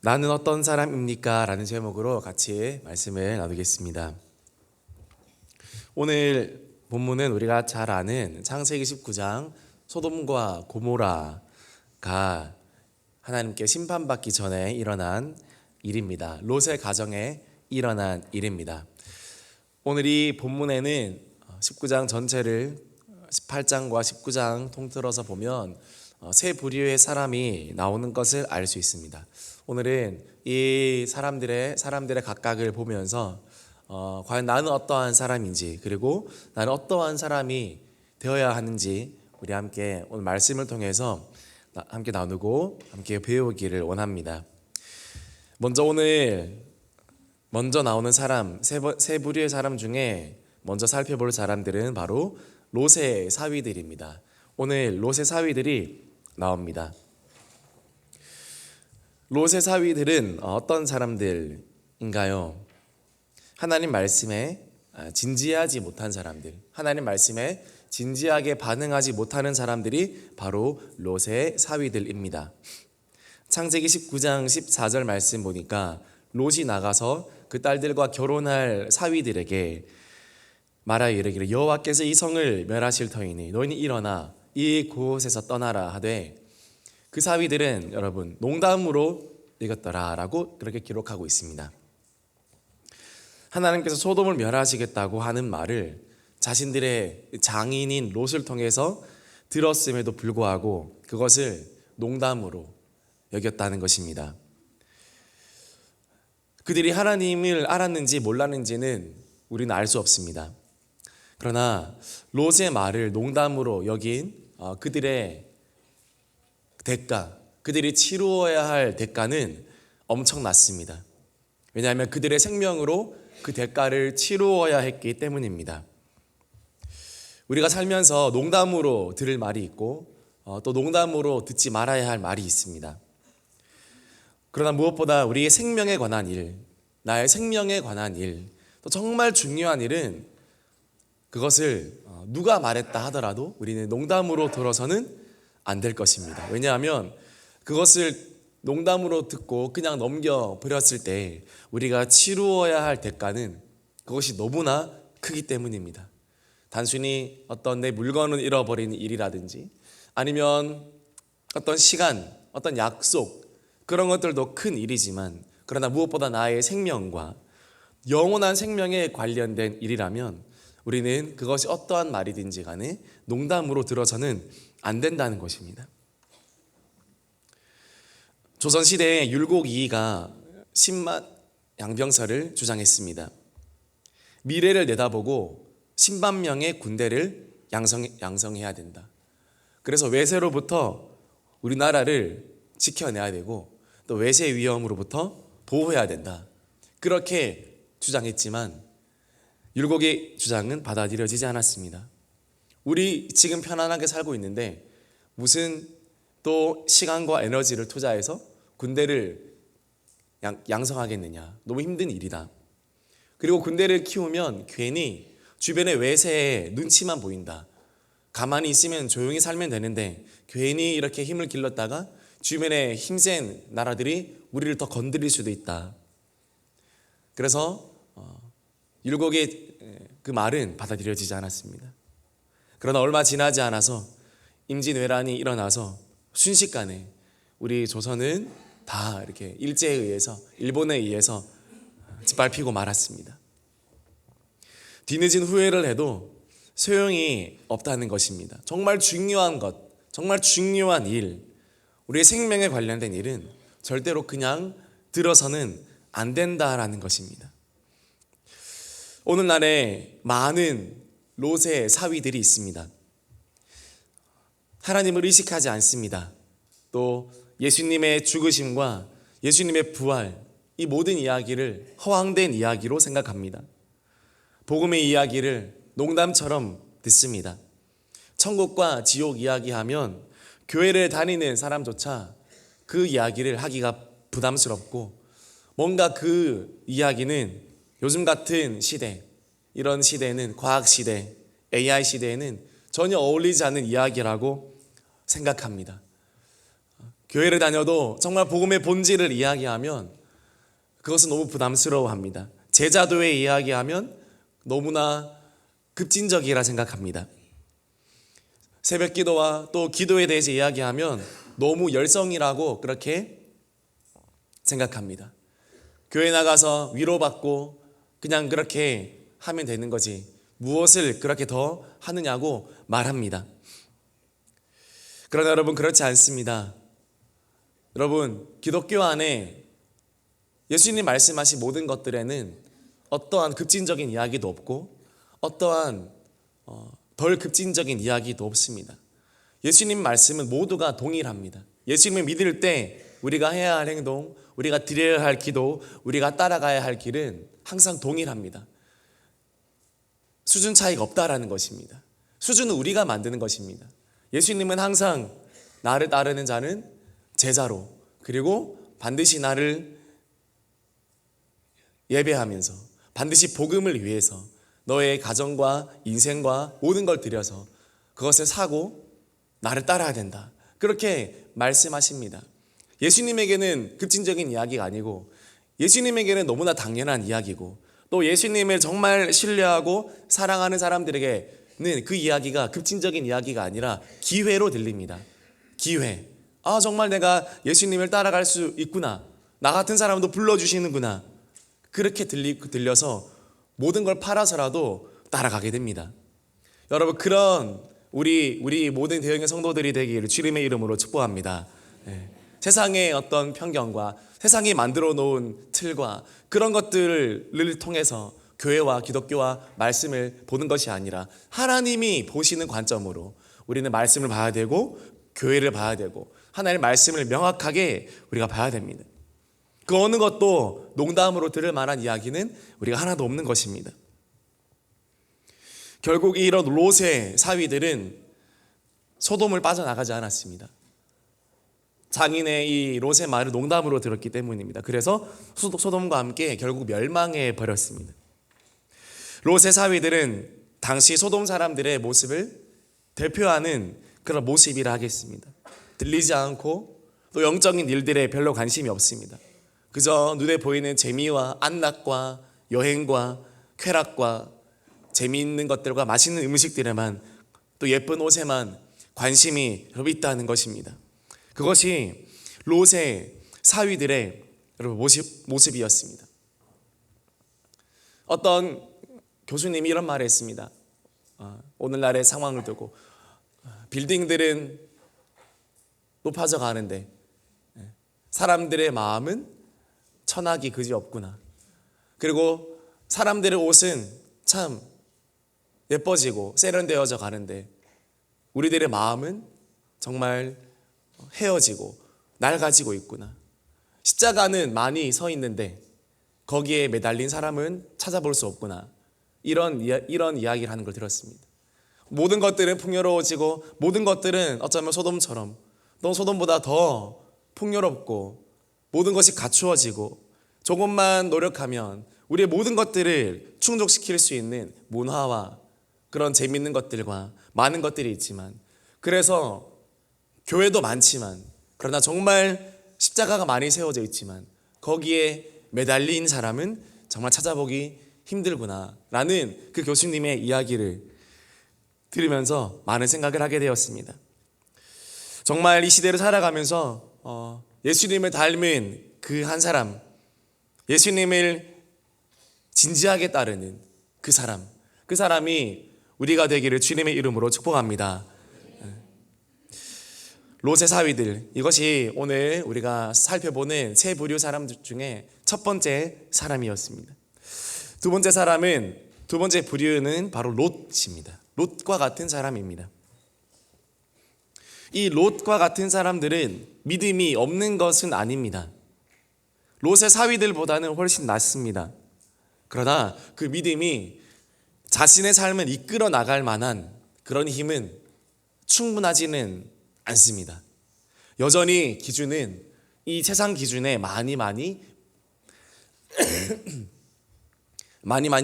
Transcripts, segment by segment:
나는 어떤 사람입니까? 라는 제목으로 같이 말씀을 나누겠습니다. 오늘 본문은 우리가 잘 아는 창세기 19장 소돔과 고모라가 하나님께 심판받기 전에 일어난 일입니다. 롯의 가정에 일어난 일입니다. 오늘 이 본문에는 19장 전체를 18장과 19장 통틀어서 보면 세 부류의 사람이 나오는 것을 알 수 있습니다. 오늘은 이 사람들의 각각을 보면서 과연 나는 어떠한 사람인지, 그리고 나는 어떠한 사람이 되어야 하는지 우리 함께 오늘 말씀을 통해서 함께 나누고 함께 배우기를 원합니다. 먼저 나오는 사람, 세 부류의 사람 중에 먼저 살펴볼 사람들은 바로 롯의 사위들입니다. 오늘 롯의 사위들이 나옵니다. 롯의 사위들은 어떤 사람들인가요? 하나님 말씀에 진지하지 못한 사람들, 하나님 말씀에 진지하게 반응하지 못하는 사람들이 바로 롯의 사위들입니다. 창세기 19장 14절 말씀 보니까 롯이 나가서 그 딸들과 결혼할 사위들에게 말하여 이르기를 여호와께서 이 성을 멸하실 터이니 너희는 일어나 이 곳에서 떠나라 하되 그 사위들은 여러분 농담으로 이겼더라라고 그렇게 기록하고 있습니다. 하나님께서 소돔을 멸하시겠다고 하는 말을 자신들의 장인인 롯을 통해서 들었음에도 불구하고 그것을 농담으로 여겼다는 것입니다. 그들이 하나님을 알았는지 몰랐는지는 우리는 알 수 없습니다. 그러나 롯의 말을 농담으로 여긴 그들의 대가, 그들이 치루어야 할 대가는 엄청났습니다. 왜냐하면 그들의 생명으로 그 대가를 치루어야 했기 때문입니다. 우리가 살면서 농담으로 들을 말이 있고 또 농담으로 듣지 말아야 할 말이 있습니다. 그러나 무엇보다 우리의 생명에 관한 일, 나의 생명에 관한 일, 또 정말 중요한 일은 그것을 누가 말했다 하더라도 우리는 농담으로 들어서는 안 될 것입니다. 왜냐하면 그것을 농담으로 듣고 그냥 넘겨버렸을 때 우리가 치루어야 할 대가는 그것이 너무나 크기 때문입니다. 단순히 어떤 내 물건을 잃어버리는 일이라든지 아니면 어떤 시간, 어떤 약속, 그런 것들도 큰 일이지만 그러나 무엇보다 나의 생명과 영원한 생명에 관련된 일이라면 우리는 그것이 어떠한 말이든지 간에 농담으로 들어서는 안 된다는 것입니다. 조선시대에 율곡이이가 10만 양병설을 주장했습니다. 미래를 내다보고 10만 명의 군대를 양성해야 된다. 그래서 외세로부터 우리나라를 지켜내야 되고 또 외세 위험으로부터 보호해야 된다. 그렇게 주장했지만 율곡의 주장은 받아들여지지 않았습니다. 우리 지금 편안하게 살고 있는데 무슨 또 시간과 에너지를 투자해서 군대를 양성하겠느냐. 너무 힘든 일이다. 그리고 군대를 키우면 괜히 주변의 외세의 눈치만 보인다. 가만히 있으면 조용히 살면 되는데 괜히 이렇게 힘을 길렀다가 주변에 힘센 나라들이 우리를 더 건드릴 수도 있다. 그래서 율곡의 그 말은 받아들여지지 않았습니다. 그러나 얼마 지나지 않아서 임진왜란이 일어나서 순식간에 우리 조선은 다 이렇게 일제에 의해서 일본에 의해서 짓밟히고 말았습니다. 뒤늦은 후회를 해도 소용이 없다는 것입니다. 정말 중요한 것, 정말 중요한 일, 우리의 생명에 관련된 일은 절대로 그냥 들어서는 안 된다라는 것입니다. 오늘날에 많은 롯의 사위들이 있습니다. 하나님을 의식하지 않습니다. 또 예수님의 죽으심과 예수님의 부활, 이 모든 이야기를 허황된 이야기로 생각합니다. 복음의 이야기를 농담처럼 듣습니다. 천국과 지옥 이야기하면 교회를 다니는 사람조차 그 이야기를 하기가 부담스럽고 뭔가 그 이야기는 요즘 같은 시대, 이런 시대는 과학시대, AI 시대에는 전혀 어울리지 않는 이야기라고 생각합니다. 교회를 다녀도 정말 복음의 본질을 이야기하면 그것은 너무 부담스러워합니다. 제자도에 이야기하면 너무나 급진적이라 생각합니다. 새벽 기도와 또 기도에 대해서 이야기하면 너무 열성이라고 그렇게 생각합니다. 교회 나가서 위로받고 그냥 그렇게 하면 되는 거지 무엇을 그렇게 더 하느냐고 말합니다. 그러나 여러분, 그렇지 않습니다. 여러분, 기독교 안에 예수님 말씀하신 모든 것들에는 어떠한 급진적인 이야기도 없고 어떠한 덜 급진적인 이야기도 없습니다. 예수님 말씀은 모두가 동일합니다. 예수님을 믿을 때 우리가 해야 할 행동, 우리가 드려야 할 기도, 우리가 따라가야 할 길은 항상 동일합니다. 수준 차이가 없다라는 것입니다. 수준은 우리가 만드는 것입니다. 예수님은 항상 나를 따르는 자는 제자로, 그리고 반드시 나를 예배하면서 반드시 복음을 위해서 너의 가정과 인생과 모든 걸 들여서 그것을 사고 나를 따라야 된다, 그렇게 말씀하십니다. 예수님에게는 급진적인 이야기가 아니고 예수님에게는 너무나 당연한 이야기고 또 예수님을 정말 신뢰하고 사랑하는 사람들에게는 그 이야기가 급진적인 이야기가 아니라 기회로 들립니다. 기회. 정말 내가 예수님을 따라갈 수 있구나, 나 같은 사람도 불러주시는구나, 그렇게 들려서 모든 걸 팔아서라도 따라가게 됩니다. 여러분, 그런 우리 모든 대형의 성도들이 되기를 주님의 이름으로 축복합니다. 세상의 어떤 편견과 세상이 만들어 놓은 틀과 그런 것들을 통해서 교회와 기독교와 말씀을 보는 것이 아니라 하나님이 보시는 관점으로 우리는 말씀을 봐야 되고 교회를 봐야 되고 하나님의 말씀을 명확하게 우리가 봐야 됩니다. 그 어느 것도 농담으로 들을 만한 이야기는 우리가 하나도 없는 것입니다. 결국 이런 롯의 사위들은 소돔을 빠져나가지 않았습니다. 장인의 이 롯의 말을 농담으로 들었기 때문입니다. 그래서 소돔과 함께 결국 멸망해 버렸습니다. 롯의 사위들은 당시 소돔 사람들의 모습을 대표하는 그런 모습이라 하겠습니다. 들리지 않고 또 영적인 일들에 별로 관심이 없습니다. 그저 눈에 보이는 재미와 안락과 여행과 쾌락과 재미있는 것들과 맛있는 음식들에만 또 예쁜 옷에만 관심이 있다는 것입니다. 그것이 롯의 사위들의 여러분 모습이었습니다. 어떤 교수님이 이런 말을 했습니다. 오늘날의 상황을 두고 빌딩들은 높아져 가는데 사람들의 마음은 천하기 그지없구나. 그리고 사람들의 옷은 참 예뻐지고 세련되어져 가는데 우리들의 마음은 정말 헤어지고 낡아지고 있구나. 십자가는 많이 서 있는데 거기에 매달린 사람은 찾아볼 수 없구나. 이런 이야기를 하는 걸 들었습니다. 모든 것들은 풍요로워지고 모든 것들은 어쩌면 소돔처럼 또 소돔보다 더 풍요롭고 모든 것이 갖추어지고 조금만 노력하면 우리의 모든 것들을 충족시킬 수 있는 문화와 그런 재밌는 것들과 많은 것들이 있지만, 그래서 교회도 많지만 그러나 정말 십자가가 많이 세워져 있지만 거기에 매달린 사람은 정말 찾아보기 힘들구나 라는 그 교수님의 이야기를 들으면서 많은 생각을 하게 되었습니다. 정말 이 시대를 살아가면서 예수님을 닮은 그 한 사람, 예수님을 진지하게 따르는 그 사람이 우리가 되기를 주님의 이름으로 축복합니다. 롯의 사위들, 이것이 오늘 우리가 살펴보는 세 부류 사람 중에 첫 번째 사람이었습니다. 두 번째 부류는 바로 롯입니다. 롯과 같은 사람입니다. 이 롯과 같은 사람들은 믿음이 없는 것은 아닙니다. 롯의 사위들보다는 훨씬 낫습니다. 그러나 그 믿음이 자신의 삶을 이끌어 나갈 만한 그런 힘은 충분하지는 않습니다. 여전히 기준은 이 세상 기준에 많이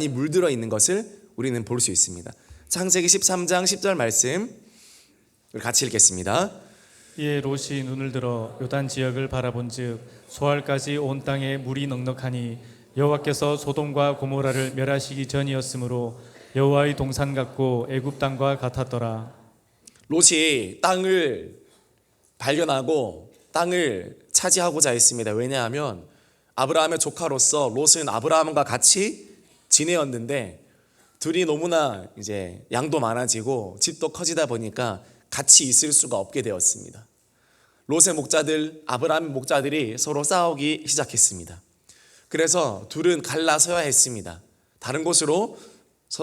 물들어 있는 것을 우리는 볼 수 있습니다. 창세기 13장 10절 말씀 같이 읽겠습니다. 이에 롯이 눈을 들어 요단 지역을 바라본즉 소알까지 온 땅에 물이 넉넉하니 여호와께서 소돔과 고모라를 멸하시기 전이었으므로 여호와의 동산 같고 애굽 땅과 같았더라. 롯이 땅을 발견하고 땅을 차지하고자 했습니다. 왜냐하면 아브라함의 조카로서 롯은 아브라함과 같이 지내었는데 둘이 너무나 이제 양도 많아지고 집도 커지다 보니까 같이 있을 수가 없게 되었습니다. 롯의 목자들, 아브라함의 목자들이 서로 싸우기 시작했습니다. 그래서 둘은 갈라서야 했습니다. 다른 곳으로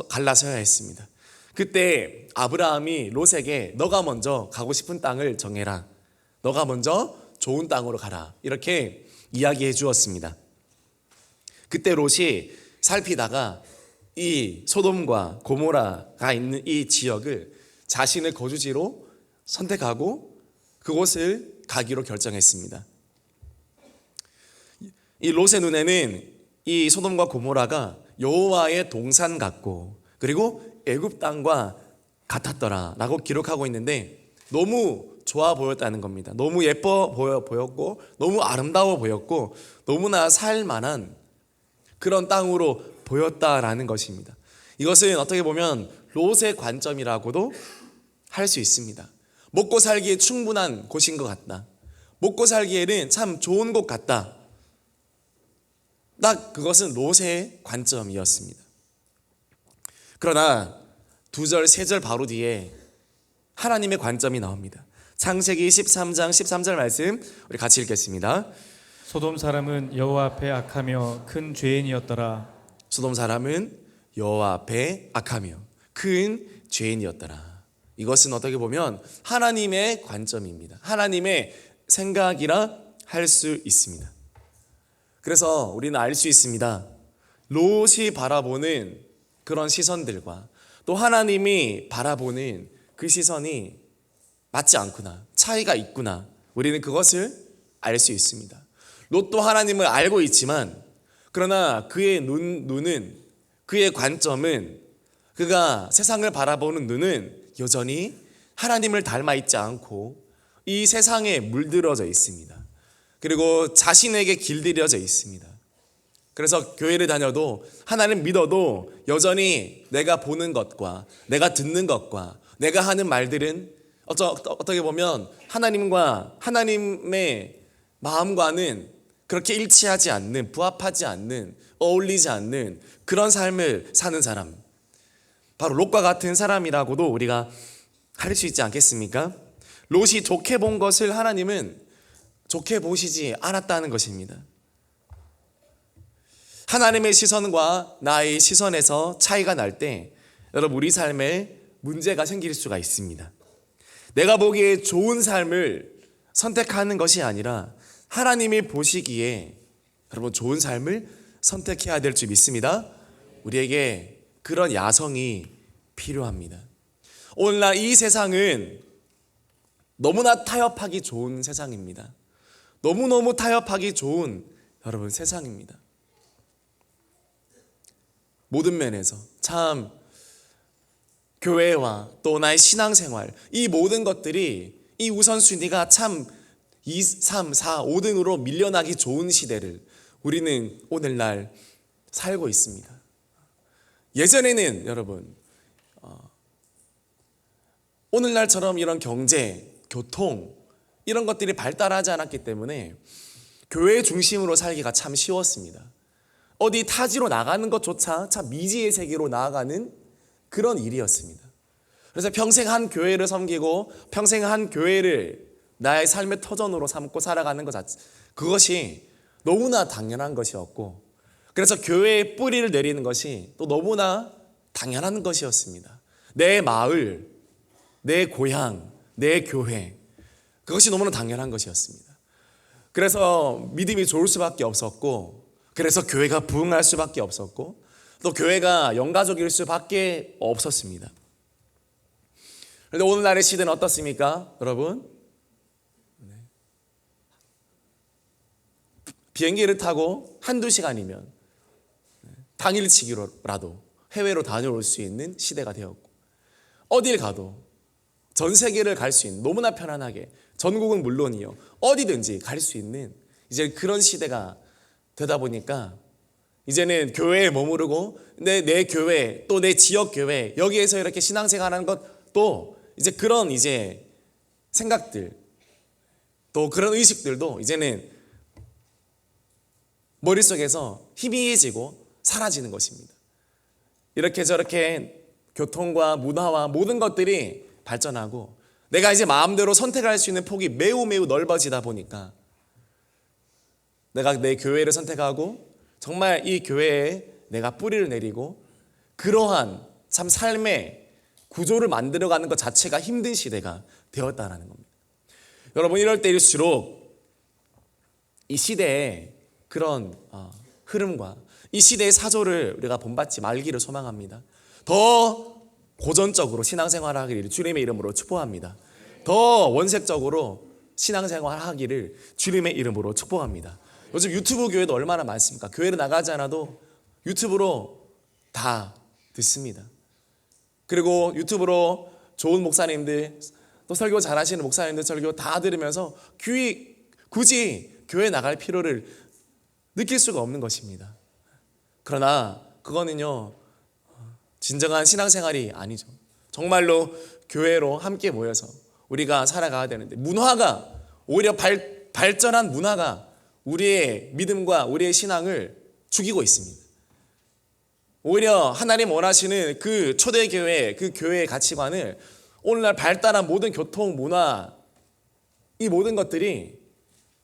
갈라서야 했습니다. 그때 아브라함이 롯에게 너가 먼저 가고 싶은 땅을 정해라. 너가 먼저 좋은 땅으로 가라. 이렇게 이야기해 주었습니다. 그때 롯이 살피다가 이 소돔과 고모라가 있는 이 지역을 자신의 거주지로 선택하고 그곳을 가기로 결정했습니다. 이 롯의 눈에는 이 소돔과 고모라가 여호와의 동산 같고 그리고 애굽 땅과 같았더라라고 기록하고 있는데 너무 좋아 보였다는 겁니다. 너무 예뻐 보였고 너무 아름다워 보였고 너무나 살만한 그런 땅으로 보였다라는 것입니다. 이것은 어떻게 보면 롯의 관점이라고도 할 수 있습니다. 먹고 살기에 충분한 곳인 것 같다. 먹고 살기에는 참 좋은 곳 같다. 딱 그것은 롯의 관점이었습니다. 그러나 2절, 3절 바로 뒤에 하나님의 관점이 나옵니다. 창세기 13장 13절 말씀 우리 같이 읽겠습니다. 소돔 사람은 여호와 앞에 악하며 큰 죄인이었더라. 소돔 사람은 여호와 앞에 악하며 큰 죄인이었더라. 이것은 어떻게 보면 하나님의 관점입니다. 하나님의 생각이라 할 수 있습니다. 그래서 우리는 알 수 있습니다. 롯이 바라보는 그런 시선들과 또 하나님이 바라보는 그 시선이 맞지 않구나, 차이가 있구나. 우리는 그것을 알 수 있습니다. 롯도 하나님을 알고 있지만 그러나 그의 눈은, 그의 관점은, 그가 세상을 바라보는 눈은 여전히 하나님을 닮아 있지 않고 이 세상에 물들어져 있습니다. 그리고 자신에게 길들여져 있습니다. 그래서 교회를 다녀도 하나님 믿어도 여전히 내가 보는 것과 내가 듣는 것과 내가 하는 말들은 어떻게 보면 하나님과 하나님의 마음과는 그렇게 일치하지 않는, 부합하지 않는, 어울리지 않는 그런 삶을 사는 사람, 바로 롯과 같은 사람이라고도 우리가 할 수 있지 않겠습니까? 롯이 좋게 본 것을 하나님은 좋게 보시지 않았다는 것입니다. 하나님의 시선과 나의 시선에서 차이가 날 때 여러분 우리 삶에 문제가 생길 수가 있습니다. 내가 보기에 좋은 삶을 선택하는 것이 아니라 하나님이 보시기에 여러분 좋은 삶을 선택해야 될 줄 믿습니다. 우리에게 그런 야성이 필요합니다. 오늘날 이 세상은 너무나 타협하기 좋은 세상입니다. 너무너무 타협하기 좋은 여러분 세상입니다. 모든 면에서 참 교회와 또 나의 신앙생활 이 모든 것들이 이 우선순위가 참 2, 3, 4, 5등으로 밀려나기 좋은 시대를 우리는 오늘날 살고 있습니다. 예전에는 여러분 오늘날처럼 이런 경제, 교통 이런 것들이 발달하지 않았기 때문에 교회 중심으로 살기가 참 쉬웠습니다. 어디 타지로 나가는 것조차 참 미지의 세계로 나아가는 그런 일이었습니다. 그래서 평생 한 교회를 섬기고 평생 한 교회를 나의 삶의 터전으로 삼고 살아가는 것 자체, 그것이 너무나 당연한 것이었고, 그래서 교회에 뿌리를 내리는 것이 또 너무나 당연한 것이었습니다. 내 마을, 내 고향, 내 교회, 그것이 너무나 당연한 것이었습니다. 그래서 믿음이 좋을 수밖에 없었고, 그래서 교회가 부흥할 수밖에 없었고, 또 교회가 영가족일 수밖에 없었습니다. 그런데 오늘날의 시대는 어떻습니까, 여러분? 비행기를 타고 한두 시간이면 당일치기로라도 해외로 다녀올 수 있는 시대가 되었고, 어딜 가도 전 세계를 갈 수 있는, 너무나 편안하게 전국은 물론이요, 어디든지 갈 수 있는 이제 그런 시대가 되다 보니까 이제는 교회에 머무르고 내 교회 또 내 지역 교회 여기에서 이렇게 신앙생활하는 것도 이제 그런 이제 생각들 또 그런 의식들도 이제는 머릿속에서 희미해지고 사라지는 것입니다. 이렇게 저렇게 교통과 문화와 모든 것들이 발전하고 내가 이제 마음대로 선택할 수 있는 폭이 매우 넓어지다 보니까 내가 내 교회를 선택하고 정말 이 교회에 내가 뿌리를 내리고 그러한 참 삶의 구조를 만들어가는 것 자체가 힘든 시대가 되었다는 겁니다. 여러분, 이럴 때일수록 이 시대의 그런 흐름과 이 시대의 사조를 우리가 본받지 말기를 소망합니다. 더 고전적으로 신앙생활을 하기를 주님의 이름으로 축복합니다. 더 원색적으로 신앙생활을 하기를 주님의 이름으로 축복합니다. 요즘 유튜브 교회도 얼마나 많습니까? 교회를 나가지 않아도 유튜브로 다 듣습니다. 그리고 유튜브로 좋은 목사님들 또 설교 잘하시는 목사님들 설교 다 들으면서 굳이 교회 나갈 필요를 느낄 수가 없는 것입니다. 그러나 그거는요, 진정한 신앙생활이 아니죠. 정말로 교회로 함께 모여서 우리가 살아가야 되는데 문화가 오히려 발전한 문화가 우리의 믿음과 우리의 신앙을 죽이고 있습니다. 오히려 하나님 원하시는 그 초대교회 그 교회의 가치관을 오늘날 발달한 모든 교통 문화 이 모든 것들이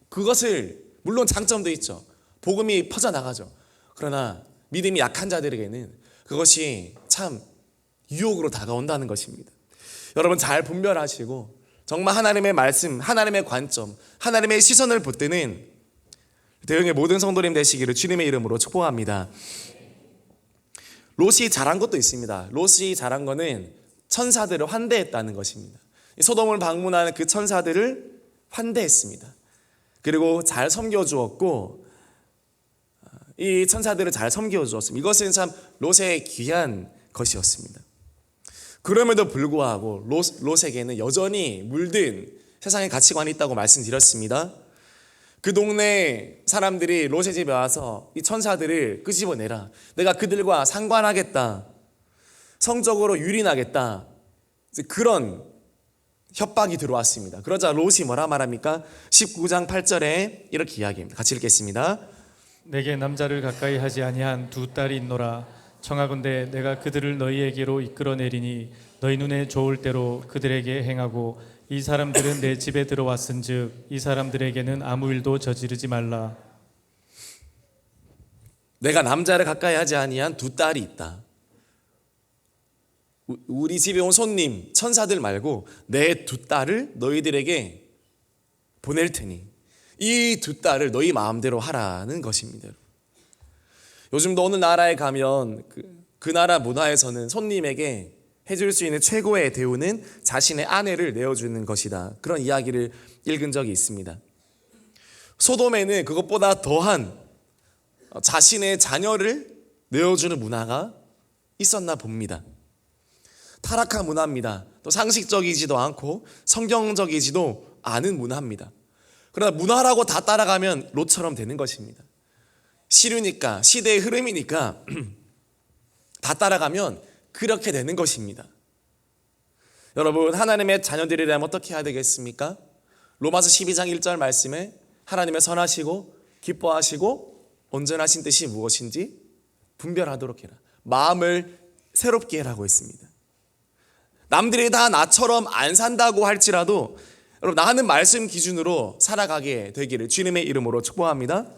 그것을 물론 장점도 있죠. 복음이 퍼져나가죠. 그러나 믿음이 약한 자들에게는 그것이 참 유혹으로 다가온다는 것입니다. 여러분, 잘 분별하시고 정말 하나님의 말씀, 하나님의 관점, 하나님의 시선을 붙드는 대형의 모든 성도님 되시기를 주님의 이름으로 축복합니다. 롯이 잘한 것도 있습니다. 롯이 잘한 거는 천사들을 환대했다는 것입니다. 소돔을 방문하는 그 천사들을 환대했습니다. 그리고 잘 섬겨주었고 이 천사들을 잘 섬겨주었습니다. 이것은 참 롯의 귀한 것이었습니다. 그럼에도 불구하고 롯에게는 여전히 물든 세상의 가치관이 있다고 말씀드렸습니다. 그 동네 사람들이 롯의 집에 와서 이 천사들을 끄집어내라, 내가 그들과 상관하겠다, 성적으로 유린하겠다, 그런 협박이 들어왔습니다. 그러자 롯이 뭐라 말합니까? 19장 8절에 이렇게 이야기합니다. 같이 읽겠습니다. 내게 남자를 가까이 하지 아니한 두 딸이 있노라. 청하건대 내가 그들을 너희에게로 이끌어내리니 너희 눈에 좋을 대로 그들에게 행하고 이 사람들은 내 집에 들어왔은즉 이 사람들에게는 아무 일도 저지르지 말라. 내가 남자를 가까이 하지 아니한 두 딸이 있다. 우리 집에 온 손님 천사들 말고 내 두 딸을 너희들에게 보낼 테니 이 두 딸을 너희 마음대로 하라는 것입니다. 요즘도 어느 나라에 가면 그 나라 문화에서는 손님에게 해줄 수 있는 최고의 대우는 자신의 아내를 내어주는 것이다. 그런 이야기를 읽은 적이 있습니다. 소돔에는 그것보다 더한 자신의 자녀를 내어주는 문화가 있었나 봅니다. 타락한 문화입니다. 또 상식적이지도 않고 성경적이지도 않은 문화입니다. 그러나 문화라고 다 따라가면 롯처럼 되는 것입니다. 시류니까, 시대의 흐름이니까 다 따라가면 그렇게 되는 것입니다. 여러분, 하나님의 자녀들이라면 어떻게 해야 되겠습니까? 로마서 12장 1절 말씀에 하나님의 선하시고 기뻐하시고 온전하신 뜻이 무엇인지 분별하도록 해라. 마음을 새롭게 해라고 했습니다. 남들이 다 나처럼 안 산다고 할지라도 여러분, 나는 말씀 기준으로 살아가게 되기를 주님의 이름으로 축복합니다.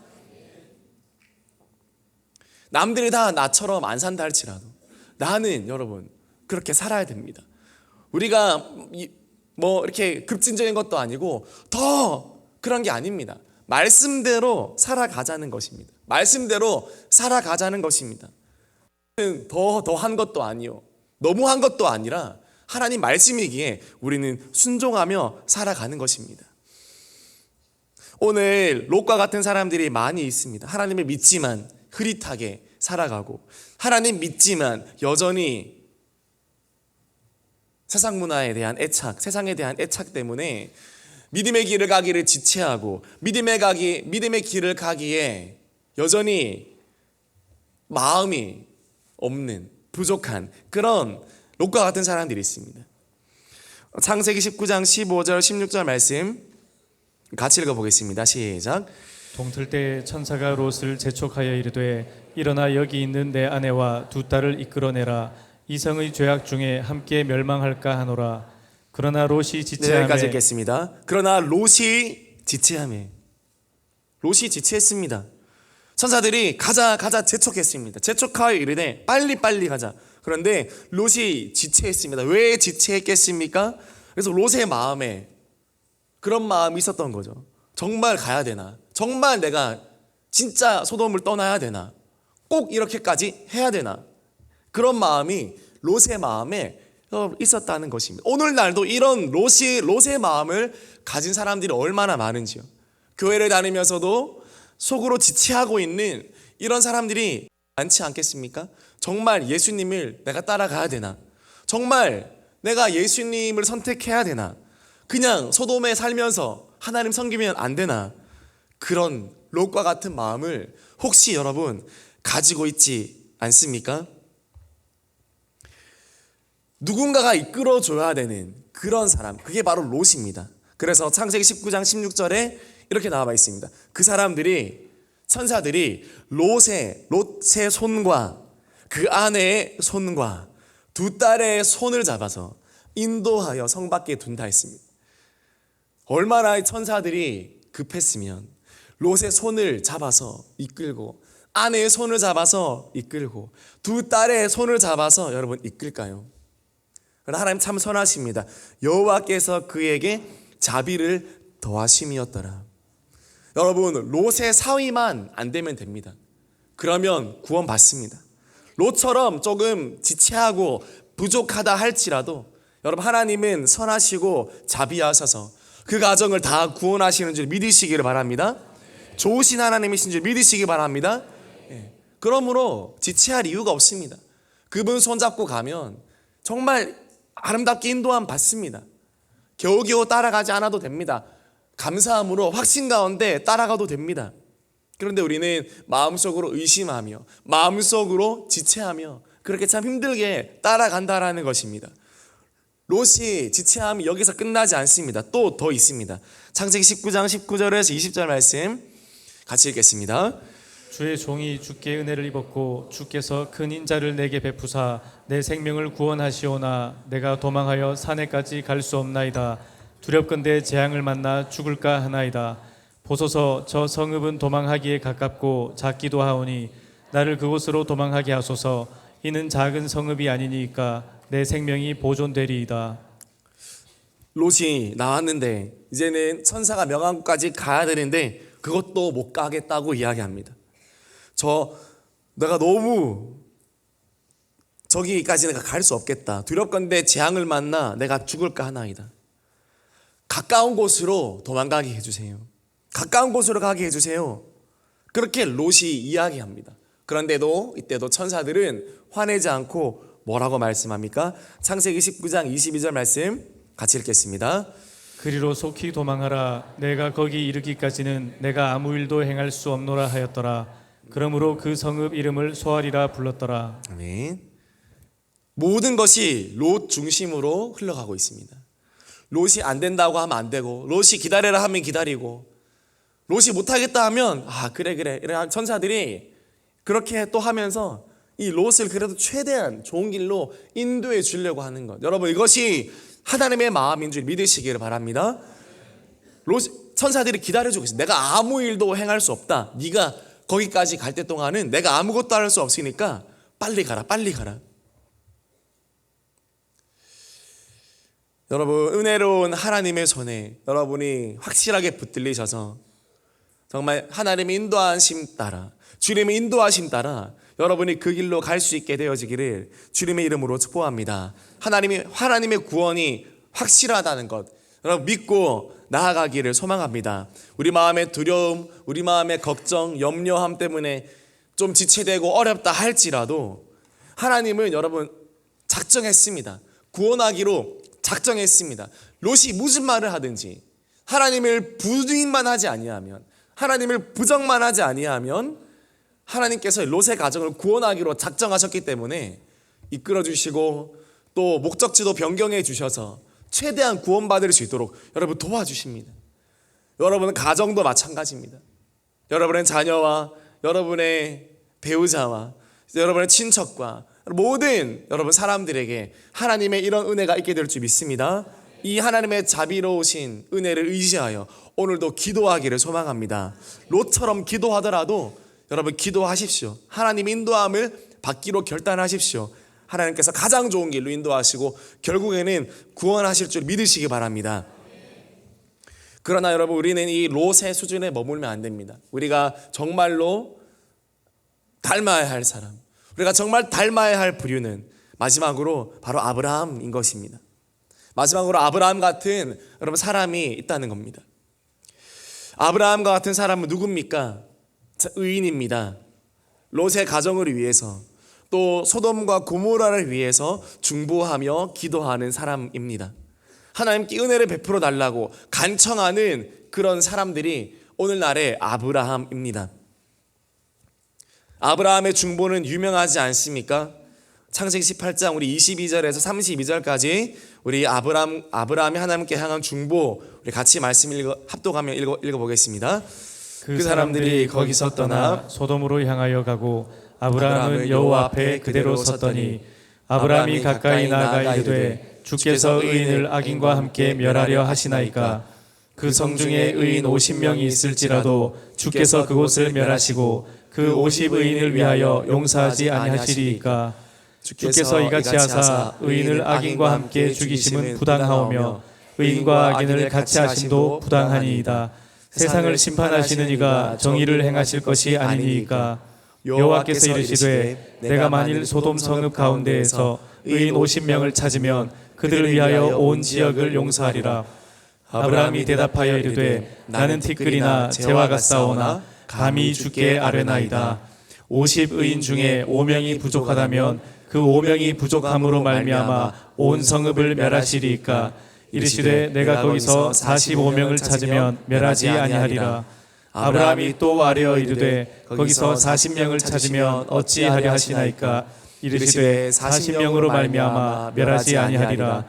남들이 다 나처럼 안 산다 할지라도 나는 여러분 그렇게 살아야 됩니다. 우리가 뭐 이렇게 급진적인 것도 아니고 더 그런 게 아닙니다. 말씀대로 살아가자는 것입니다. 말씀대로 살아가자는 것입니다. 더한 것도 아니요, 너무한 것도 아니라 하나님 말씀이기에 우리는 순종하며 살아가는 것입니다. 오늘 롯과 같은 사람들이 많이 있습니다. 하나님을 믿지만 흐릿하게 살아가고, 하나님 믿지만 여전히 세상 문화에 대한 애착, 세상에 대한 애착 때문에 믿음의 길을 가기를 지체하고 믿음의 길을 가기에 여전히 마음이 없는 부족한 그런 롯과 같은 사람들이 있습니다. 창세기 19장 15절 16절 말씀 같이 읽어보겠습니다. 시작. 동틀 때 천사가 롯을 재촉하여 이르되 일어나 여기 있는 내 아내와 두 딸을 이끌어내라. 이성의 죄악 중에 함께 멸망할까 하노라. 그러나 롯이 네, 지체하매 여기까지 읽겠습니다. 그러나 롯이 지체했습니다. 천사들이 가자 재촉했습니다. 재촉하여 이르되 빨리 가자. 그런데 롯이 지체했습니다. 왜 지체했겠습니까? 그래서 롯의 마음에 그런 마음이 있었던 거죠. 정말 가야 되나? 정말 내가 진짜 소돔을 떠나야 되나? 꼭 이렇게까지 해야 되나? 그런 마음이 롯의 마음에 있었다는 것입니다. 오늘날도 이런 롯의 마음을 가진 사람들이 얼마나 많은지요. 교회를 다니면서도 속으로 지체하고 있는 이런 사람들이 많지 않겠습니까? 정말 예수님을 내가 따라가야 되나? 정말 내가 예수님을 선택해야 되나? 그냥 소돔에 살면서 하나님 섬기면 안 되나? 그런 롯과 같은 마음을 혹시 여러분 가지고 있지 않습니까? 누군가가 이끌어줘야 되는 그런 사람, 그게 바로 롯입니다. 그래서 창세기 19장 16절에 이렇게 나와 있습니다. 그 사람들이 천사들이 롯의 손과 그 아내의 손과 두 딸의 손을 잡아서 인도하여 성 밖에 둔다 했습니다. 얼마나 천사들이 급했으면 롯의 손을 잡아서 이끌고 아내의 손을 잡아서 이끌고 두 딸의 손을 잡아서 여러분 이끌까요? 그러나 하나님 참 선하십니다. 여호와께서 그에게 자비를 더하심이었더라. 여러분 롯의 사위만 안 되면 됩니다. 그러면 구원 받습니다. 롯처럼 조금 지체하고 부족하다 할지라도 여러분 하나님은 선하시고 자비하셔서 그 가정을 다 구원하시는 줄 믿으시기를 바랍니다. 좋으신 하나님이신 줄 믿으시기 바랍니다. 그러므로 지체할 이유가 없습니다. 그분 손잡고 가면 정말 아름답게 인도함 받습니다. 겨우겨우 따라가지 않아도 됩니다. 감사함으로 확신 가운데 따라가도 됩니다. 그런데 우리는 마음속으로 의심하며 마음속으로 지체하며 그렇게 참 힘들게 따라간다라는 것입니다. 롯이 지체함이 여기서 끝나지 않습니다. 또 더 있습니다. 창세기 19장 19절에서 20절 말씀 같이 읽겠습니다. 주의 종이 주께 은혜를 입었고 주께서 큰 인자를 내게 베푸사 내 생명을 구원하시오나 내가 도망하여 산에까지 갈 수 없나이다. 두렵건대 재앙을 만나 죽을까 하나이다. 보소서 저 성읍은 도망하기에 가깝고 작기도 하오니 나를 그곳으로 도망하게 하소서. 이는 작은 성읍이 아니니까 내 생명이 보존되리이다. 롯이 나왔는데 이제는 천사가 명한 곳까지 가야 되는데 그것도 못 가겠다고 이야기합니다. 내가 너무 저기까지 내가 갈 수 없겠다. 두렵건대 재앙을 만나 내가 죽을까 하나이다. 가까운 곳으로 도망가게 해주세요. 가까운 곳으로 가게 해주세요. 그렇게 롯이 이야기합니다. 그런데도 이때도 천사들은 화내지 않고 뭐라고 말씀합니까? 창세기 19장 22절 말씀 같이 읽겠습니다. 그리로 속히 도망하라. 내가 거기 이르기까지는 내가 아무 일도 행할 수 없노라 하였더라. 그러므로 그 성읍 이름을 소알이라 불렀더라. 아멘. 모든 것이 롯 중심으로 흘러가고 있습니다. 롯이 안 된다고 하면 안 되고 롯이 기다려라 하면 기다리고 롯이 못하겠다 하면 그래 이런 천사들이 그렇게 또 하면서 이 롯을 그래도 최대한 좋은 길로 인도해 주려고 하는 것. 여러분 이것이 하나님의 마음인 줄 믿으시기를 바랍니다. 천사들이 기다려주고 있어요. 내가 아무 일도 행할 수 없다. 네가 거기까지 갈 때 동안은 내가 아무것도 할 수 없으니까 빨리 가라. 여러분 은혜로운 하나님의 손에 여러분이 확실하게 붙들리셔서 정말 하나님의 인도하심 따라 주님의 인도하심 따라 여러분이 그 길로 갈 수 있게 되어지기를 주님의 이름으로 축복합니다. 하나님의 구원이 확실하다는 것 여러분 믿고 나아가기를 소망합니다. 우리 마음의 두려움, 우리 마음의 걱정, 염려함 때문에 좀 지체되고 어렵다 할지라도 하나님은 여러분 작정했습니다. 구원하기로 작정했습니다. 롯이 무슨 말을 하든지 하나님을 부인만 하지 아니하면, 하나님을 부정만 하지 아니하면 하나님께서 롯의 가정을 구원하기로 작정하셨기 때문에 이끌어 주시고 또 목적지도 변경해 주셔서 최대한 구원받을 수 있도록 여러분 도와주십니다. 여러분은 가정도 마찬가지입니다. 여러분의 자녀와 여러분의 배우자와 여러분의 친척과 모든 여러분 사람들에게 하나님의 이런 은혜가 있게 될 줄 믿습니다. 이 하나님의 자비로우신 은혜를 의지하여 오늘도 기도하기를 소망합니다. 롯처럼 기도하더라도 여러분 기도하십시오. 하나님 인도함을 받기로 결단하십시오. 하나님께서 가장 좋은 길로 인도하시고 결국에는 구원하실 줄 믿으시기 바랍니다. 그러나 여러분, 우리는 이 롯의 수준에 머물면 안 됩니다. 우리가 정말로 닮아야 할 사람, 우리가 정말 닮아야 할 부류는 마지막으로 바로 아브라함인 것입니다. 마지막으로 아브라함 같은 여러분 사람이 있다는 겁니다. 아브라함과 같은 사람은 누굽니까? 의인입니다. 롯의 가정을 위해서 또 소돔과 고모라를 위해서 중보하며 기도하는 사람입니다. 하나님께 은혜를 베풀어 달라고 간청하는 그런 사람들이 오늘날의 아브라함입니다. 아브라함의 중보는 유명하지 않습니까? 창세기 18장 우리 22절에서 32절까지 우리 아브라함이 하나님께 향한 중보, 우리 같이 말씀 합독하며 읽어보겠습니다. 그 사람들이 거기서 떠나 소돔으로 향하여 가고 아브라함은 여호와 앞에 그대로 섰더니 아브라함이 가까이 나아가 이르되 주께서 의인을 악인과 함께 멸하려 하시나이까. 그 성중에 의인 50명이 있을지라도 주께서 그곳을 멸하시고 그 50의인을 위하여 용서하지 아니하시리이까. 주께서 이같이 하사 의인을 악인과 함께 죽이심은 부당하오며 의인과 악인을 같이 하심도 부당하니이다. 세상을 심판하시는 이가 정의를 행하실 것이 아니니까. 여호와께서 이르시되 내가 만일 소돔 성읍 가운데에서 의인 50명을 찾으면 그들을 위하여 온 지역을 용서하리라. 아브라함이 대답하여 이르되 나는 티끌이나 재와 같사오나 감히 주께 아뢰나이다. 50의인 중에 5명이 부족하다면 그 5명이 부족함으로 말미암아 온 성읍을 멸하시리이까. 이르시되 내가 거기서 45명을 찾으면 멸하지 아니하리라. 아브라함이 또 아뢰어 이르되 거기서 40명을 찾으면 어찌하려 하시나이까. 이르시되 40명으로 말미암아 멸하지 아니하리라.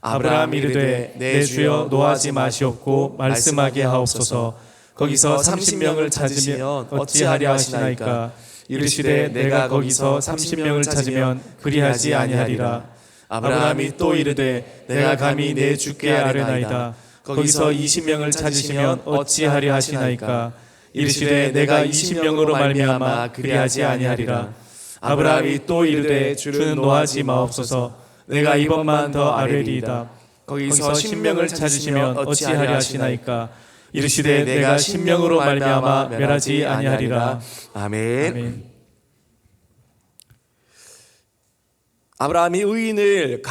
아브라함이 이르되 내 주여 노하지 마시옵고 말씀하게 하옵소서. 거기서 30명을 찾으면 어찌하려 하시나이까. 이르시되 내가 거기서 30명을 찾으면 그리하지 아니하리라. 아브라함이 또 이르되 내가 감히 내 주께 아뢰나이다. 거기서 20명을 찾으시면 어찌하려 하시나이까. 이르시되 내가 20명으로 말미암아 그리하지 아니하리라. 아브라함이 또 이르되 주는 노하지 마옵소서. 내가 이번만 더 아뢰리이다. 거기서 10명을 찾으시면 어찌하려 하시나이까. 이르시되 내가 10명으로 말미암아 멸하지 아니하리라. 아멘. 아멘. 아브라함이 의인을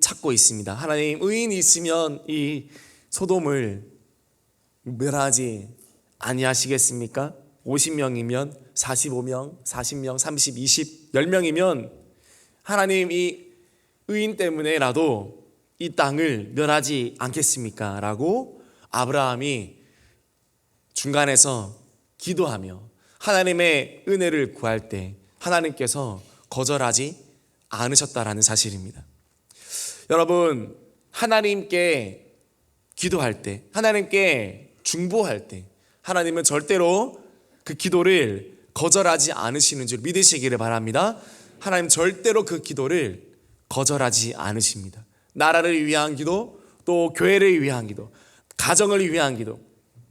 찾고 있습니다. 하나님, 의인이 있으면 이 소돔을 멸하지 아니하시겠습니까? 50명이면 45명, 40명, 30, 20, 10명이면 하나님 이 의인 때문에라도 이 땅을 멸하지 않겠습니까? 라고 아브라함이 중간에서 기도하며 하나님의 은혜를 구할 때 하나님께서 거절하지 않으셨다라는 사실입니다. 여러분, 하나님께 기도할 때, 하나님께 중보할 때 하나님은 절대로 그 기도를 거절하지 않으시는 줄 믿으시기를 바랍니다. 하나님 절대로 그 기도를 거절하지 않으십니다. 나라를 위한 기도, 또 교회를 위한 기도, 가정을 위한 기도,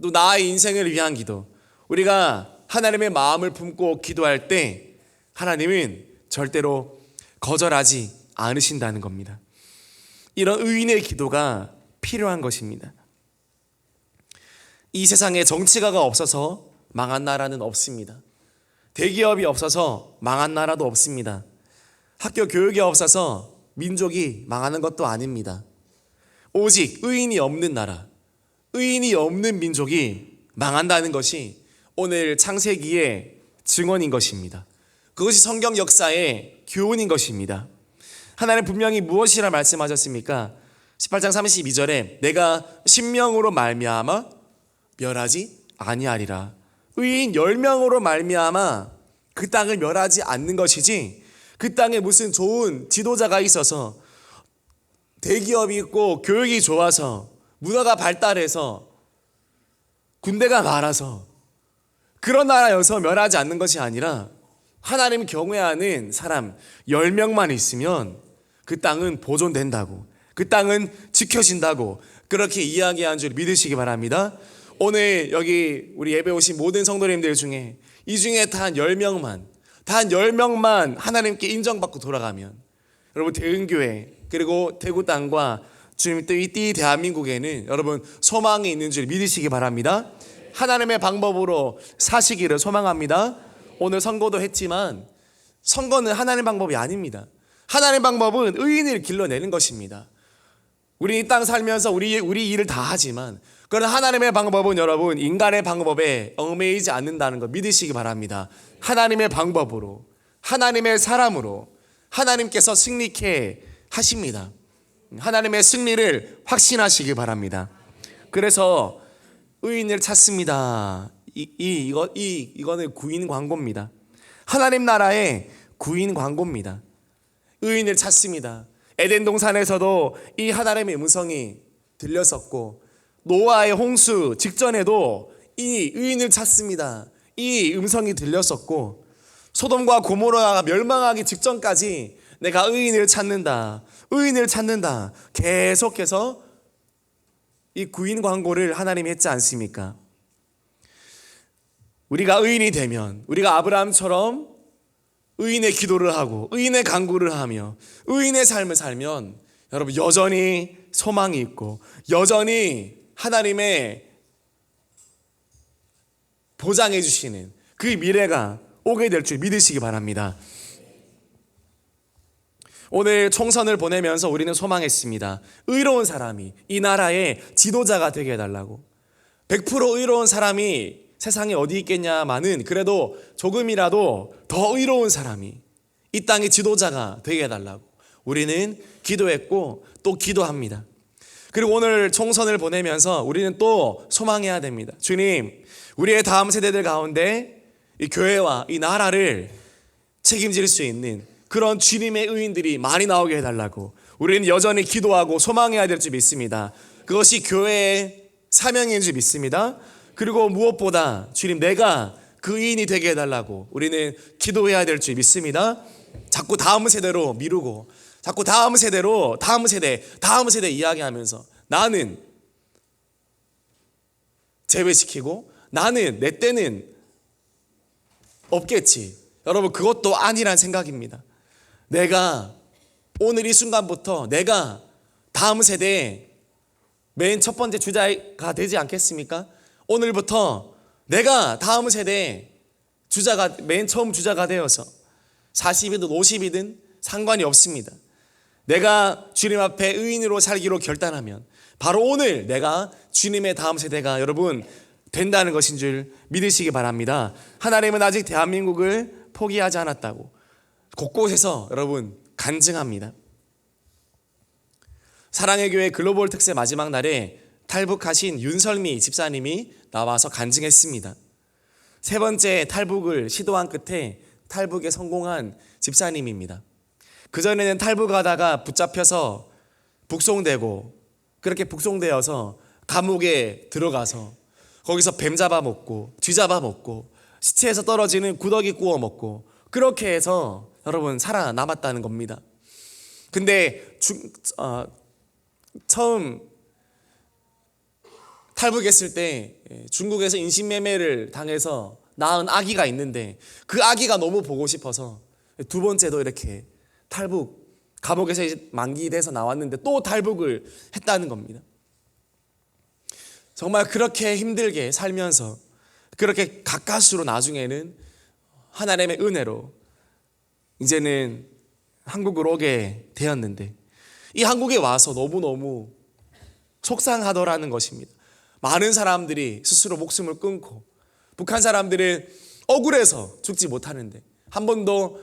또 나의 인생을 위한 기도, 우리가 하나님의 마음을 품고 기도할 때 하나님은 절대로 거절하지 않으신다는 겁니다. 이런 의인의 기도가 필요한 것입니다. 이 세상에 정치가가 없어서 망한 나라는 없습니다. 대기업이 없어서 망한 나라도 없습니다. 학교 교육이 없어서 민족이 망하는 것도 아닙니다. 오직 의인이 없는 나라, 의인이 없는 민족이 망한다는 것이 오늘 창세기의 증언인 것입니다. 그것이 성경 역사의 교훈인 것입니다. 하나님 분명히 무엇이라 말씀하셨습니까? 18장 32절에 내가 신명으로 말미암아 멸하지 아니하리라. 의인 10명으로 말미암아 그 땅을 멸하지 않는 것이지, 그 땅에 무슨 좋은 지도자가 있어서 대기업이 있고 교육이 좋아서 문화가 발달해서 군대가 많아서 그런 나라여서 멸하지 않는 것이 아니라, 하나님 경외하는 사람 10명만 있으면 그 땅은 보존된다고, 그 땅은 지켜진다고, 그렇게 이야기한 줄 믿으시기 바랍니다. 오늘 여기 우리 예배 오신 모든 성도님들 중에 이 중에 단 10명만 하나님께 인정받고 돌아가면, 여러분 대은교회 그리고 대구 땅과 주님 또 이 대한민국에는 여러분 소망이 있는 줄 믿으시기 바랍니다. 하나님의 방법으로 사시기를 소망합니다. 오늘 선거도 했지만 선거는 하나님의 방법이 아닙니다. 하나님의 방법은 의인을 길러내는 것입니다. 우리 이 땅 살면서 우리 일을 다 하지만, 그러나 하나님의 방법은 여러분 인간의 방법에 얽매이지 않는다는 것 믿으시기 바랍니다. 하나님의 방법으로, 하나님의 사람으로 하나님께서 승리케 하십니다. 하나님의 승리를 확신하시기 바랍니다. 그래서 의인을 찾습니다. 이거는 구인 광고입니다. 하나님 나라의 구인 광고입니다. 의인을 찾습니다. 에덴 동산에서도 이 하나님의 음성이 들렸었고, 노아의 홍수 직전에도 이 의인을 찾습니다. 이 음성이 들렸었고, 소돔과 고모라가 멸망하기 직전까지 내가 의인을 찾는다, 의인을 찾는다, 계속해서 이 구인 광고를 하나님이 했지 않습니까? 우리가 의인이 되면, 우리가 아브라함처럼 의인의 기도를 하고 의인의 간구를 하며 의인의 삶을 살면, 여러분 여전히 소망이 있고 여전히 하나님의 보장해 주시는 그 미래가 오게 될 줄 믿으시기 바랍니다. 오늘 총선을 보내면서 우리는 소망했습니다. 의로운 사람이 이 나라의 지도자가 되게 해달라고. 100% 의로운 사람이 세상에 어디 있겠냐마는, 그래도 조금이라도 더 의로운 사람이 이 땅의 지도자가 되게 해달라고 우리는 기도했고 또 기도합니다. 그리고 오늘 총선을 보내면서 우리는 또 소망해야 됩니다. 주님, 우리의 다음 세대들 가운데 이 교회와 이 나라를 책임질 수 있는 그런 주님의 의인들이 많이 나오게 해달라고 우리는 여전히 기도하고 소망해야 될 줄 믿습니다. 그것이 교회의 사명인 줄 믿습니다. 그리고 무엇보다 주님, 내가 그 의인이 되게 해달라고 우리는 기도해야 될 줄 믿습니다. 자꾸 다음 세대로 미루고 자꾸 다음 세대로 다음 세대 이야기하면서 나는 제외시키고 나는 내 때는 없겠지. 여러분, 그것도 아니란 생각입니다. 내가 오늘 이 순간부터 내가 다음 세대의 맨 첫 번째 주자가 되지 않겠습니까? 오늘부터 내가 다음 세대의 주자가, 맨 처음 주자가 되어서 40이든 50이든 상관이 없습니다. 내가 주님 앞에 의인으로 살기로 결단하면 바로 오늘 내가 주님의 다음 세대가 여러분 된다는 것인 줄 믿으시기 바랍니다. 하나님은 아직 대한민국을 포기하지 않았다고 곳곳에서 여러분 간증합니다. 사랑의 교회 글로벌 특세 마지막 날에 탈북하신 윤설미 집사님이 나와서 간증했습니다. 세 번째 탈북을 시도한 끝에 탈북에 성공한 집사님입니다. 그전에는 탈북하다가 붙잡혀서 북송되고, 그렇게 북송되어서 감옥에 들어가서 거기서 뱀 잡아먹고 쥐 잡아먹고 시체에서 떨어지는 구더기 구워 먹고 그렇게 해서 여러분 살아남았다는 겁니다. 근데 처음 탈북했을 때 중국에서 인신매매를 당해서 낳은 아기가 있는데 그 아기가 너무 보고 싶어서 두 번째도 이렇게 탈북, 감옥에서 이제 만기돼서 나왔는데 또 탈북을 했다는 겁니다. 정말 그렇게 힘들게 살면서 그렇게 가까스로 나중에는 하나님의 은혜로 이제는 한국으로 오게 되었는데, 이 한국에 와서 너무너무 속상하더라는 것입니다. 많은 사람들이 스스로 목숨을 끊고 북한 사람들은 억울해서 죽지 못하는데 한 번도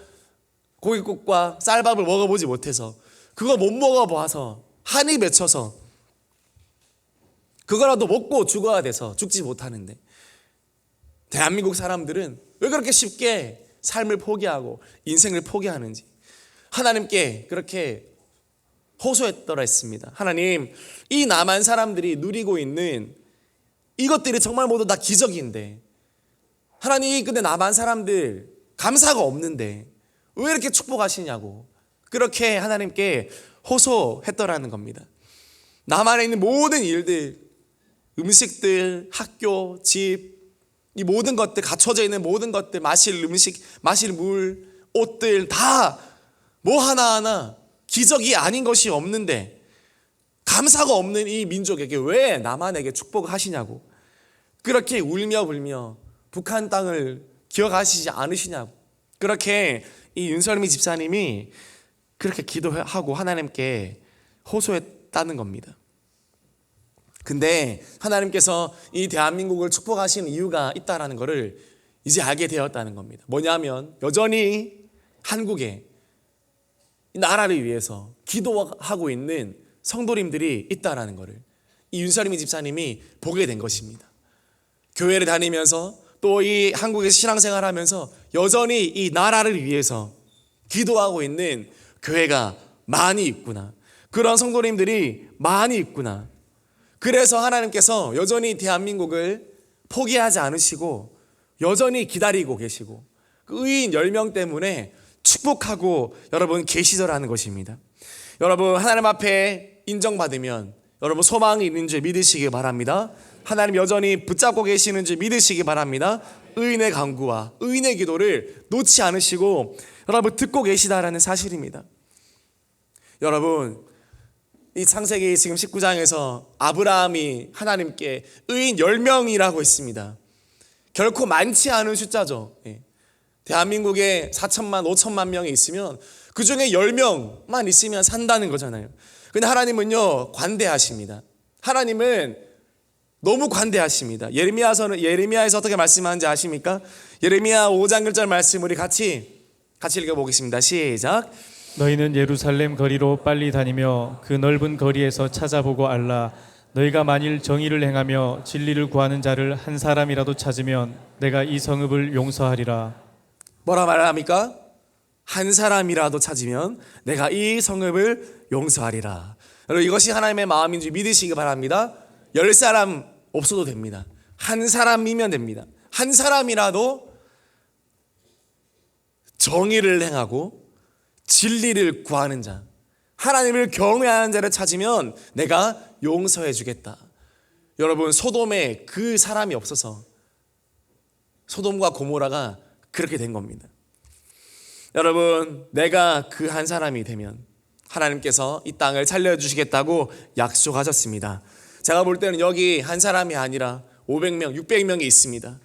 고깃국과 쌀밥을 먹어보지 못해서 그거 못 먹어봐서 한이 맺혀서 그거라도 먹고 죽어야 돼서 죽지 못하는데, 대한민국 사람들은 왜 그렇게 쉽게 삶을 포기하고 인생을 포기하는지 하나님께 그렇게 호소했더라 했습니다. 하나님, 이 남한 사람들이 누리고 있는 이것들이 정말 모두 다 기적인데, 하나님, 근데 남한 사람들 감사가 없는데 왜 이렇게 축복하시냐고 그렇게 하나님께 호소했더라는 겁니다. 남한에 있는 모든 일들, 음식들, 학교, 집, 이 모든 것들, 갖춰져 있는 모든 것들, 마실 음식, 마실 물, 옷들 다 뭐 하나하나 기적이 아닌 것이 없는데 감사가 없는 이 민족에게 왜 남한에게 축복을 하시냐고, 그렇게 울며 불며 북한 땅을 기억하시지 않으시냐고, 그렇게 이 윤설미 집사님이 그렇게 기도하고 하나님께 호소했다는 겁니다. 근데 하나님께서 이 대한민국을 축복하시는 이유가 있다라는 것을 이제 알게 되었다는 겁니다. 뭐냐면 여전히 한국에 이 나라를 위해서 기도하고 있는 성도님들이 있다라는 것을 이 윤설미 집사님이 보게 된 것입니다. 교회를 다니면서 또 이 한국에서 신앙생활하면서 여전히 이 나라를 위해서 기도하고 있는 교회가 많이 있구나, 그런 성도님들이 많이 있구나. 그래서 하나님께서 여전히 대한민국을 포기하지 않으시고 여전히 기다리고 계시고 그 의인 10명 때문에 축복하고 여러분 계시더라는 것입니다. 여러분, 하나님 앞에 인정받으면 여러분 소망이 있는 줄 믿으시기 바랍니다. 하나님 여전히 붙잡고 계시는 줄 믿으시기 바랍니다. 의인의 간구와 의인의 기도를 놓지 않으시고 여러분 듣고 계시다라는 사실입니다. 여러분, 이 창세기 지금 19장에서 아브라함이 하나님께 의인 10명이라고 했습니다. 결코 많지 않은 숫자죠. 대한민국에 4천만 5천만 명이 있으면 그 중에 10명만 있으면 산다는 거잖아요. 근데 하나님은요 관대하십니다. 하나님은 너무 관대하십니다. 예레미야에서 어떻게 말씀하는지 아십니까? 예레미야 5장 1절 말씀 우리 같이 읽어보겠습니다. 시작. 너희는 예루살렘 거리로 빨리 다니며 그 넓은 거리에서 찾아보고 알라. 너희가 만일 정의를 행하며 진리를 구하는 자를 한 사람이라도 찾으면 내가 이 성읍을 용서하리라. 뭐라 말합니까? 한 사람이라도 찾으면 내가 이 성읍을 용서하리라. 여러분, 이것이 하나님의 마음인 줄 믿으시기 바랍니다. 10사람 없어도 됩니다. 한 사람이면 됩니다. 한 사람이라도 정의를 행하고 진리를 구하는 자, 하나님을 경외하는 자를 찾으면 내가 용서해 주겠다. 여러분, 소돔에 그 사람이 없어서 소돔과 고모라가 그렇게 된 겁니다. 여러분, 내가 그 한 사람이 되면 하나님께서 이 땅을 살려주시겠다고 약속하셨습니다. 제가 볼 때는 여기 한 사람이 아니라 500명, 600명이 있습니다.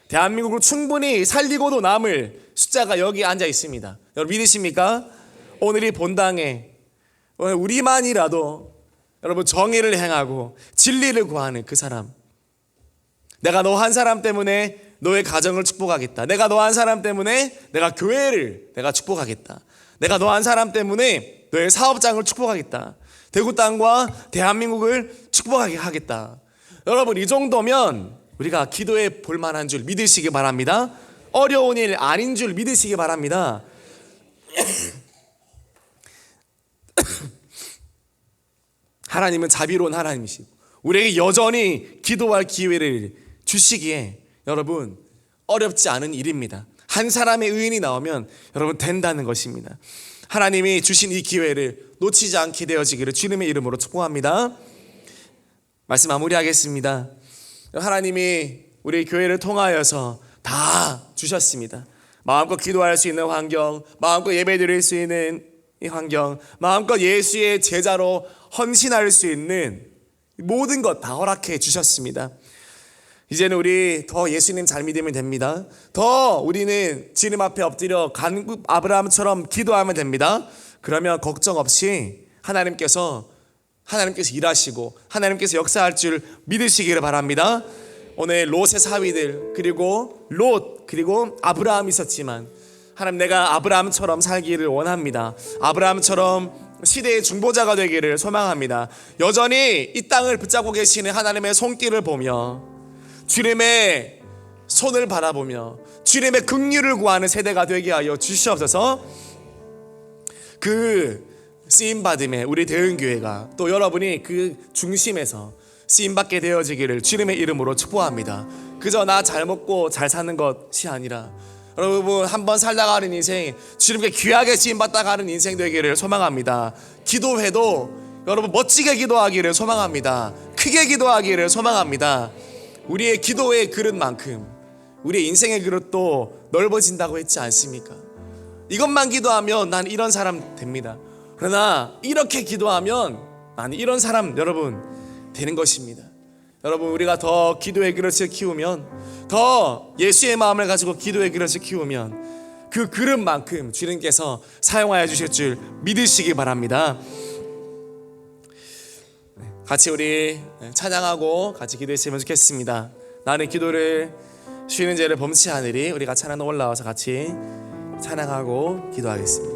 대한민국을 충분히 살리고도 남을 숫자가 여기 앉아 있습니다. 여러분 믿으십니까? 오늘 이 본당에 우리만이라도 여러분 정의를 행하고 진리를 구하는 그 사람, 내가 너 한 사람 때문에 너의 가정을 축복하겠다. 내가 너 한 사람 때문에 내가 교회를 내가 축복하겠다. 내가 너 한 사람 때문에 너의 사업장을 축복하겠다. 대구 땅과 대한민국을 축복하게 하겠다. 여러분, 이 정도면 우리가 기도해 볼 만한 줄 믿으시기 바랍니다. 어려운 일 아닌 줄 믿으시기 바랍니다. 하나님은 자비로운 하나님이시고 우리에게 여전히 기도할 기회를 주시기에 여러분 어렵지 않은 일입니다. 한 사람의 의인이 나오면 여러분 된다는 것입니다. 하나님이 주신 이 기회를 놓치지 않게 되어지기를 주님의 이름으로 축복합니다. 말씀 마무리하겠습니다. 하나님이 우리 교회를 통하여서 다 주셨습니다. 마음껏 기도할 수 있는 환경, 마음껏 예배드릴 수 있는 이 환경, 마음껏 예수의 제자로 헌신할 수 있는 모든 것 다 허락해 주셨습니다. 이제는 우리 더 예수님 잘 믿으면 됩니다. 더 우리는 주님 앞에 엎드려 간구 아브라함처럼 기도하면 됩니다. 그러면 걱정 없이 하나님께서 일하시고 하나님께서 역사할 줄 믿으시기를 바랍니다. 오늘 롯의 사위들 그리고 롯 그리고 아브라함이 있었지만 하나님, 내가 아브라함처럼 살기를 원합니다. 아브라함처럼 시대의 중보자가 되기를 소망합니다. 여전히 이 땅을 붙잡고 계시는 하나님의 손길을 보며 주님의 손을 바라보며 주님의 긍휼을 구하는 세대가 되게 하여 주시옵소서. 그 쓰임받음에 우리 대은교회가 또 여러분이 그 중심에서 쓰임받게 되어지기를 주님의 이름으로 축복합니다. 그저 나 잘 먹고 잘 사는 것이 아니라 여러분 한번 살다 가는 인생, 주님께 귀하게 쓰임받다 가는 인생 되기를 소망합니다. 기도회도 여러분 멋지게 기도하기를 소망합니다. 크게 기도하기를 소망합니다. 우리의 기도의 그릇만큼 우리의 인생의 그릇도 넓어진다고 했지 않습니까? 이것만 기도하면 난 이런 사람 됩니다. 그러나 이렇게 기도하면 난 이런 사람 여러분 되는 것입니다. 여러분 우리가 더 기도의 그릇을 키우면, 더 예수의 마음을 가지고 기도의 그릇을 키우면 그 그릇만큼 주님께서 사용하여 주실 줄 믿으시기 바랍니다. 같이 우리 찬양하고 같이 기도했으면 좋겠습니다. 나는 기도를 쉬는 죄를 범치 않으리. 우리가 찬양 올라와서 같이 찬양하고 기도하겠습니다.